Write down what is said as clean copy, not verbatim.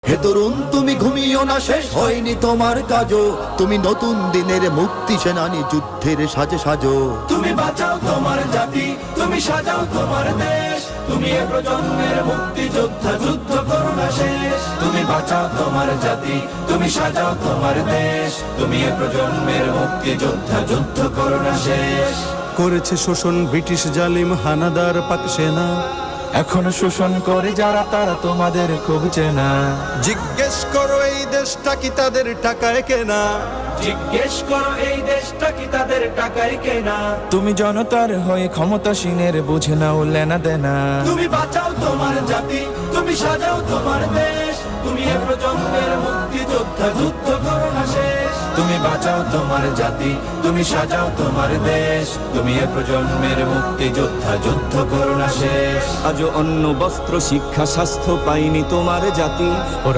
হে তরুণ তুমি ঘুমিও না, শেষ হয়নি তোমার কাজও, তুমি নতুন দিনের মুক্তি সেনানী, যুদ্ধের সাজে সাজো। তুমি বাঁচাও তোমার জাতি, তুমি সাজাও তোমার দেশ, তুমি এ প্রজন্মের মুক্তি যোদ্ধা, যুদ্ধ করো না শেষ। তুমি বাঁচাও তোমার জাতি, তুমি সাজাও তোমার দেশ, তুমি এ প্রজন্মের মুক্তি যোদ্ধা, যুদ্ধ করো না শেষ। করেছে শোষণ ব্রিটিশ জালিম হানাদার পাক সেনা, এখনো শোষণ করে যারা তারা তোমাদের খুব চেনা। জিজ্ঞেস করো এই দেশটা কি তাদের টাকায় কেনা, জিজ্ঞেস করো এই দেশটা কি তাদের টাকায় কেনা। তুমি জনতার হয়ে ক্ষমতাসীনের বুঝে নাও লেনা দেনা। তুমি বাঁচাও তোমার জাতি, তুমি সাজাও তোমার দেশ, তুমি এ প্রজন্মের মুক্তি যোদ্ধা, যুদ্ধ করো না শেষ। তুমি বাঁচাও তোমার জাতি, তুমি সাজাও তোমার দেশ, তুমি এ প্রজন্মের মুক্তি যোদ্ধা, যুদ্ধ করো না শেষ। আজও অন্ন বস্ত্র শিক্ষা স্বাস্থ্য পাইনি তোমার জাতি।